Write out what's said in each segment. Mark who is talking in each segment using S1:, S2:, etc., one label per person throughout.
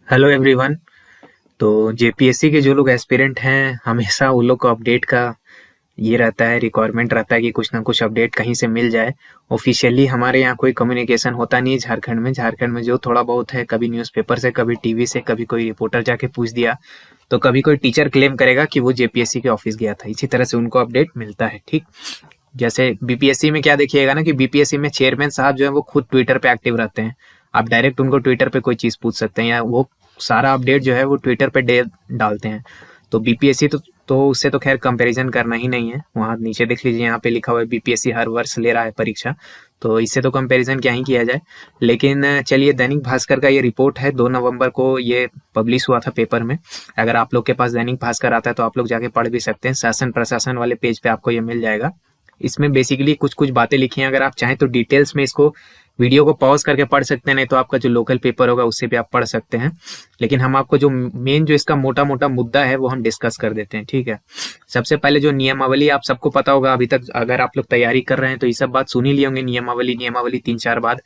S1: Hello everyone. तो JPSC के जो लोग एस्पिरेंट हैं हमेशा उन लोग को अपडेट का ये रहता है, रिक्वायरमेंट रहता है कि कुछ ना कुछ अपडेट कहीं से मिल जाए। ऑफिशियली हमारे यहाँ कोई कम्युनिकेशन होता नहीं है झारखंड में जो थोड़ा बहुत है, कभी न्यूज़पेपर से, कभी टीवी से, कभी कोई रिपोर्टर जाके पूछ दिया, तो कभी कोई टीचर क्लेम करेगा कि वो जेपीएससी के ऑफिस गया था। इसी तरह से उनको अपडेट मिलता है। ठीक, जैसे बीपीएससी में क्या देखिएगा ना कि बीपीएससी में चेयरमैन साहब जो है वो खुद ट्विटर पे एक्टिव रहते हैं। आप डायरेक्ट उनको ट्विटर पे कोई चीज़ पूछ सकते हैं, या वो सारा अपडेट जो है वो ट्विटर पे डालते हैं। तो बीपीएससी तो उससे तो खैर कंपैरिजन करना ही नहीं है। वहाँ नीचे देख लीजिए, यहाँ पे लिखा हुआ है बीपीएससी हर वर्ष ले रहा है परीक्षा। तो इससे तो कंपैरिजन क्या ही किया जाए। लेकिन चलिए, दैनिक भास्कर का ये रिपोर्ट है, 2 नवंबर को ये पब्लिश हुआ था पेपर में। अगर आप लोग के पास दैनिक भास्कर आता है तो आप लोग जाके पढ़ भी सकते हैं। शासन प्रशासन वाले पेज पे आपको ये मिल जाएगा। इसमें बेसिकली कुछ कुछ बातें लिखी हैं। अगर आप चाहें तो डिटेल्स में इसको वीडियो को पॉज करके पढ़ सकते हैं, नहीं तो आपका जो लोकल पेपर होगा उससे भी आप पढ़ सकते हैं। लेकिन हम आपको जो मेन जो इसका मोटा मोटा मुद्दा है वो हम डिस्कस कर देते हैं। ठीक है, सबसे पहले जो नियमावली, आप सबको पता होगा अभी तक, अगर आप लोग तैयारी कर रहे हैं तो ये सब बात सुन ही लिए होंगे। नियमावली नियमावली 3-4 बार।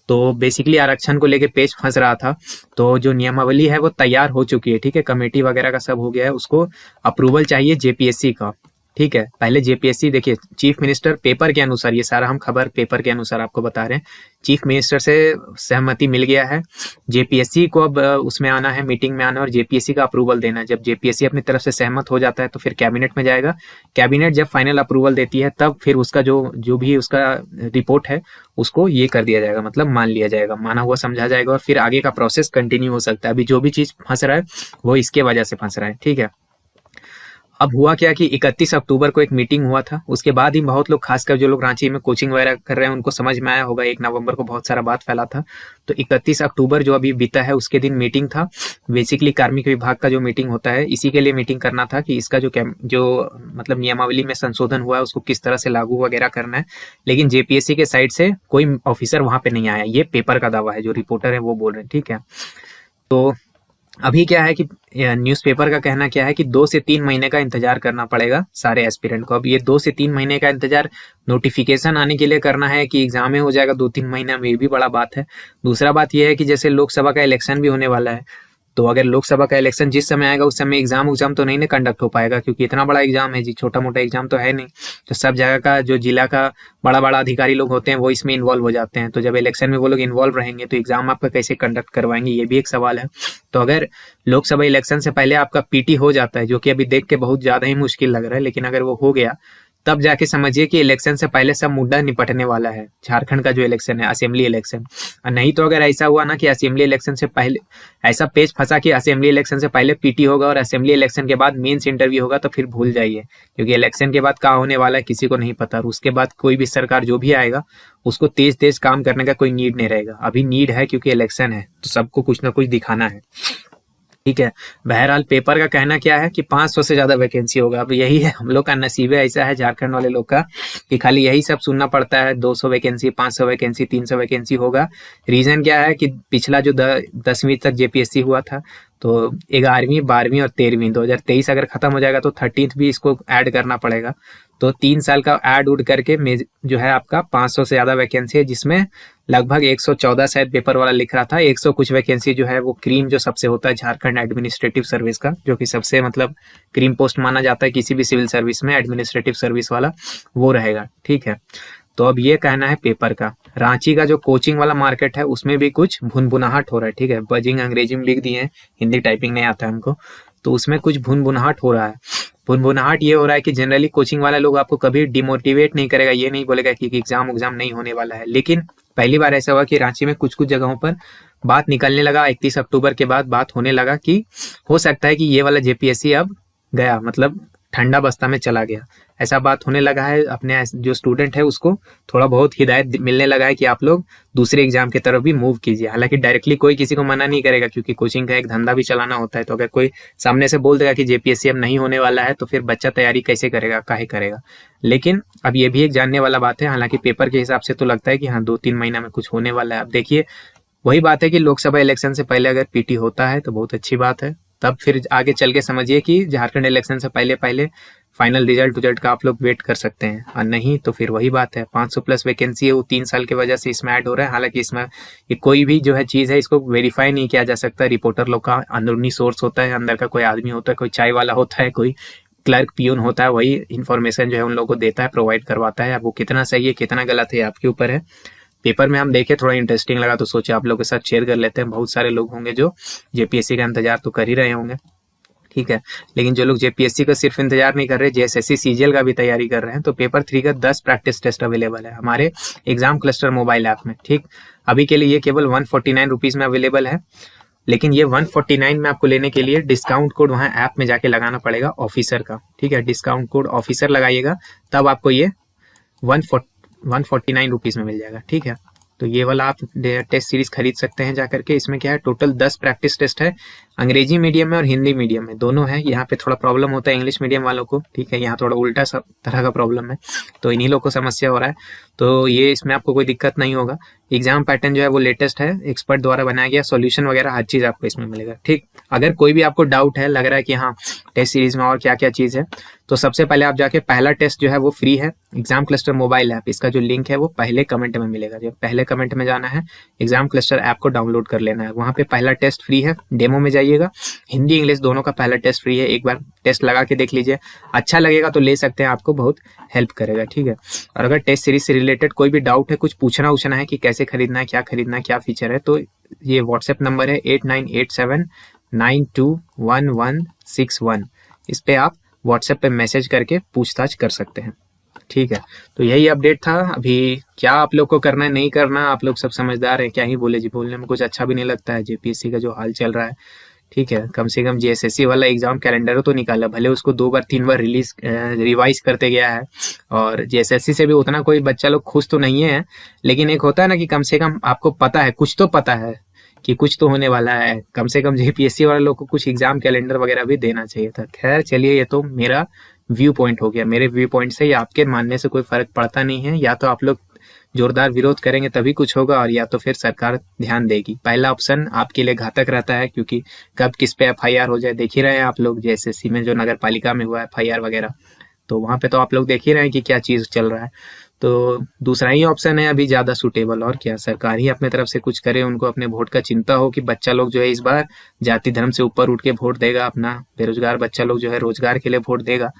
S1: तो बेसिकली आरक्षण को लेके पेज फंस रहा था। तो जो नियमावली है वो तैयार हो चुकी है। ठीक है, कमेटी वगैरह का सब हो गया है, उसको अप्रूवल चाहिए जेपीएससी का। ठीक है, पहले जेपीएससी, देखिए चीफ मिनिस्टर पेपर के अनुसार, ये सारा हम खबर पेपर के अनुसार आपको बता रहे हैं, चीफ मिनिस्टर से सहमति मिल गया है। जेपीएससी को अब उसमें आना है, मीटिंग में आना है और जेपीएससी का अप्रूवल देना है। जब जेपीएससी अपनी तरफ से सहमत हो जाता है तो फिर कैबिनेट में जाएगा। कैबिनेट जब फाइनल अप्रूवल देती है तब फिर उसका जो जो भी उसका रिपोर्ट है उसको ये कर दिया जाएगा, मतलब मान लिया जाएगा, माना हुआ समझा जाएगा, और फिर आगे का प्रोसेस कंटिन्यू हो सकता है। अभी जो भी चीज फंस रहा है वो इसके वजह से फंस रहा है। ठीक है, अब हुआ क्या कि 31 अक्टूबर को एक मीटिंग हुआ था। उसके बाद ही बहुत लोग, खासकर जो लोग रांची में कोचिंग वगैरह कर रहे हैं, उनको समझ में आया होगा 1 नवंबर को बहुत सारा बात फैला था। तो 31 अक्टूबर जो अभी बीता है उसके दिन मीटिंग था। बेसिकली कार्मिक विभाग का जो मीटिंग होता है, इसी के लिए मीटिंग करना था कि इसका जो मतलब नियमावली में संशोधन हुआ है उसको किस तरह से लागू वगैरह करना है। लेकिन जेपीएससी के साइड से कोई ऑफिसर वहां पे नहीं आया, ये पेपर का दावा है, जो रिपोर्टर है वो बोल रहे हैं। ठीक है, तो अभी क्या है कि न्यूज़पेपर का कहना क्या है कि 2 से 3 महीने का इंतजार करना पड़ेगा सारे एस्पिरेंट को। अब ये 2 से 3 महीने का इंतजार नोटिफिकेशन आने के लिए करना है कि एग्जाम में हो जाएगा 2-3 महीना में, ये भी बड़ा बात है। दूसरा बात यह है कि जैसे लोकसभा का इलेक्शन भी होने वाला है, तो अगर लोकसभा का इलेक्शन जिस समय आएगा उस समय एग्जाम तो नहीं ना कंडक्ट हो पाएगा, क्योंकि इतना बड़ा एग्जाम है जी, छोटा मोटा एग्जाम तो है नहीं। तो सब जगह का जो जिला का बड़ा बड़ा अधिकारी लोग होते हैं वो इसमें इन्वॉल्व हो जाते हैं। तो जब इलेक्शन में वो लोग इन्वॉल्व रहेंगे तो एग्जाम आपका कैसे कंडक्ट करवाएंगे, ये भी एक सवाल है। तो अगर लोकसभा इलेक्शन से पहले आपका पीटी हो जाता है, जो कि अभी देख के बहुत ज्यादा ही मुश्किल लग रहा है, लेकिन अगर वो हो गया तब जाके समझिए कि इलेक्शन से पहले सब मुद्दा निपटने वाला है। झारखंड का जो इलेक्शन है, असेंबली इलेक्शन। और नहीं तो अगर ऐसा हुआ ना कि असेंबली इलेक्शन से पहले ऐसा पेज फंसा कि असेंबली इलेक्शन से पहले पीटी होगा और असेंबली इलेक्शन के बाद मेंस इंटरव्यू होगा, तो फिर भूल जाइए, क्योंकि इलेक्शन के बाद क्या होने वाला है किसी को नहीं पता। और उसके बाद कोई भी सरकार जो भी आएगा उसको तेज तेज काम करने का कोई नीड नहीं रहेगा। अभी नीड है क्योंकि इलेक्शन है, तो सबको कुछ ना कुछ दिखाना है। ठीक है, बहरहाल पेपर का कहना क्या है कि 500 से ज्यादा वैकेंसी होगा। अब यही है, हम लोग का नसीबे ऐसा है झारखंड वाले लोग का कि खाली यही सब सुनना पड़ता है। 200 वैकेंसी, 500 वैकेंसी, 300 वैकेंसी होगा। रीजन क्या है कि पिछला जो 10वीं तक जेपीएससी हुआ था, तो 11वीं, 12वीं और 13वीं 2023 अगर खत्म हो जाएगा तो 13th भी इसको ऐड करना पड़ेगा। तो 3 साल का ऐड उड करके जो है आपका 500 से ज्यादा वैकेंसी है, जिसमें लगभग 114 शायद पेपर वाला लिख रहा था। 100 कुछ वैकेंसी जो है वो क्रीम जो सबसे होता है झारखंड एडमिनिस्ट्रेटिव सर्विस का, जो कि सबसे मतलब क्रीम पोस्ट माना जाता है किसी भी सिविल सर्विस में, एडमिनिस्ट्रेटिव सर्विस वाला वो रहेगा। ठीक है, तो अब ये कहना है पेपर का। रांची का जो कोचिंग वाला मार्केट है उसमें भी कुछ भुनभुनाहट हो रहा है। ठीक है, बजिंग अंग्रेजी में लिख दिए हैं, हिंदी टाइपिंग नहीं आता है हमको, तो उसमें कुछ भुनभुनाहट हो रहा है। भुनभुनाहट ये हो रहा है कि जनरली कोचिंग वाला लोग आपको कभी डिमोटिवेट नहीं करेगा, ये नहीं बोलेगा कि एग्जाम नहीं होने वाला है। लेकिन पहली बार ऐसा हुआ कि रांची में कुछ कुछ जगहों पर बात निकलने लगा, 31 अक्टूबर के बाद बात होने लगा कि हो सकता है कि ये वाला जेपीएससी अब गया, मतलब ठंडा बस्ता में चला गया। ऐसा बात होने लगा है। अपने जो स्टूडेंट है उसको थोड़ा बहुत हिदायत मिलने लगा है कि आप लोग दूसरे एग्जाम की तरफ भी मूव कीजिए। हालांकि डायरेक्टली कोई किसी को मना नहीं करेगा, क्योंकि कोचिंग का एक धंधा भी चलाना होता है। तो अगर कोई सामने से बोल देगा कि जेपीएससी अब नहीं होने वाला है, तो फिर बच्चा तैयारी कैसे करेगा, काहे करेगा। लेकिन अब ये भी एक जानने वाला बात है। हालांकि पेपर के हिसाब से तो लगता है कि हाँ 2-3 महीना में कुछ होने वाला है। अब देखिए, वही बात है कि लोकसभा इलेक्शन से पहले अगर पीटी होता है तो बहुत अच्छी बात है। तब फिर आगे चल के समझिए कि झारखंड इलेक्शन से पहले पहले फाइनल रिजल्ट का आप लोग वेट कर सकते हैं, और नहीं तो फिर वही बात है, 500 प्लस वैकेंसी है वो 3 साल की वजह से इसमें ऐड हो रहा है। हालांकि इसमें ये कोई भी जो है चीज़ है इसको वेरीफाई नहीं किया जा सकता, रिपोर्टर लोग का अंदरूनी सोर्स होता है, अंदर का कोई आदमी होता है, कोई चाय वाला होता है, कोई क्लर्क पियून होता है, वही इन्फॉर्मेशन जो है उन लोगों को देता है, प्रोवाइड करवाता है। अब वो कितना सही है कितना गलत है आपके ऊपर है। पेपर में हम देखे, थोड़ा इंटरेस्टिंग लगा तो सोचे आप लोगों के साथ शेयर कर लेते हैं। बहुत सारे लोग होंगे जो जेपीएससी का इंतजार तो कर ही रहे होंगे, ठीक है, लेकिन जो लोग जेपीएससी का सिर्फ इंतजार नहीं कर रहे, जेएसएससी सीजीएल का भी तैयारी कर रहे हैं, तो पेपर 3 का 10 प्रैक्टिस टेस्ट अवेलेबल है हमारे एग्जाम क्लस्टर मोबाइल ऐप में। ठीक, अभी के लिए ये केवल 149 रुपीज में अवेलेबल है, लेकिन ये 149 में आपको लेने के लिए डिस्काउंट कोड वहाँ ऐप में जाके लगाना पड़ेगा ऑफिसर का। ठीक है, डिस्काउंट कोड ऑफिसर लगाइएगा, तब आपको ये 149 रुपीज में मिल जाएगा। ठीक है, तो ये वाला आप टेस्ट सीरीज खरीद सकते हैं जाकर के। इसमें क्या है, टोटल 10 प्रैक्टिस टेस्ट है, अंग्रेजी मीडियम में और हिंदी मीडियम में दोनों है। यहाँ पे थोड़ा प्रॉब्लम होता है इंग्लिश मीडियम वालों को, ठीक है, यहाँ थोड़ा उल्टा सब तरह का प्रॉब्लम है, तो इन्हीं लोग को समस्या हो रहा है। तो ये इसमें आपको कोई दिक्कत नहीं होगा। एग्जाम पैटर्न जो है वो लेटेस्ट है, एक्सपर्ट द्वारा बनाया गया, सॉल्यूशन वगैरह हर चीज़ आपको इसमें मिलेगा। ठीक, अगर कोई भी आपको डाउट है, लग रहा है कि हाँ टेस्ट सीरीज में और क्या क्या चीज़ है, तो सबसे पहले आप जाके पहला टेस्ट जो है वो फ्री है, एग्जाम क्लस्टर मोबाइल ऐप, इसका जो लिंक है वो पहले कमेंट में मिलेगा। जो पहले कमेंट में जाना है, एग्जाम क्लस्टर ऐप को डाउनलोड कर लेना है, वहाँ पे पहला टेस्ट फ्री है, डेमो में जाइएगा, हिंदी इंग्लिश दोनों का पहला टेस्ट फ्री है। एक बार टेस्ट लगा के देख लीजिए, अच्छा लगेगा तो ले सकते हैं, आपको बहुत हेल्प करेगा। ठीक है, और अगर टेस्ट सीरीज से रिलेटेड कोई भी डाउट है, कुछ पूछना उछना है कि कैसे खरीदना है, क्या खरीदना है, क्या फीचर है, तो ये व्हाट्सएप नंबर है 8987921161, इस पे आप व्हाट्सएप पे मैसेज करके पूछताछ कर सकते हैं। ठीक है, तो यही अपडेट था। अभी क्या आप लोग को करना है नहीं करना, आप लोग सब समझदार हैं, क्या ही बोले जी, बोलने में कुछ अच्छा भी नहीं लगता है। जेपीएससी का जो हाल चल रहा है, ठीक है, कम से कम जेएसएससी वाला एग्जाम कैलेंडर तो निकाला, भले उसको 2 बार 3 बार रिवाइज करते गया है, और जेएसएससी से भी उतना कोई बच्चा लोग खुश तो नहीं है, लेकिन एक होता है ना कि कम से कम आपको पता है, कुछ तो पता है कि कुछ तो होने वाला है। कम से कम जेपीएससी वाले लोग को कुछ एग्जाम कैलेंडर वगैरह भी देना चाहिए था। खैर चलिए, ये तो मेरा व्यू पॉइंट हो गया, मेरे व्यू पॉइंट से, या आपके मानने से कोई फर्क पड़ता नहीं है। या तो आप लोग जोरदार विरोध करेंगे तभी कुछ होगा, और या तो फिर सरकार ध्यान देगी। पहला ऑप्शन आपके लिए घातक रहता है, क्योंकि कब किस पे एफआईआर हो जाए देख ही रहे हैं आप लोग, जेएसएससी में जो नगर पालिका में हुआ एफआईआर वगैरह, तो वहां पे तो आप लोग देख ही रहे हैं कि क्या चीज चल रहा है। तो दूसरा ही ऑप्शन है अभी ज्यादा सुटेबल, और क्या, सरकार ही अपने तरफ से कुछ करे, उनको अपने वोट का चिंता हो कि बच्चा लोग जो है इस बार जाति धर्म से ऊपर उठ के वोट देगा, अपना बेरोजगार बच्चा लोग जो है रोजगार के लिए वोट देगा।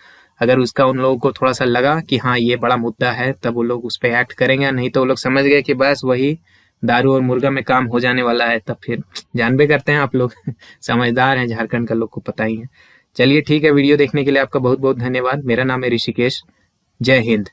S1: अगर उसका उन लोगों को थोड़ा सा लगा कि हाँ ये बड़ा मुद्दा है, तब वो लोग उस पर एक्ट करेंगे, नहीं तो वो लोग समझ गए कि बस वही दारू और मुर्गा में काम हो जाने वाला है, तब फिर जानबे करते हैं आप लोग समझदार हैं, झारखंड का लोग को पता ही है। चलिए ठीक है, वीडियो देखने के लिए आपका बहुत बहुत धन्यवाद। मेरा नाम है ऋषिकेश। जय हिंद।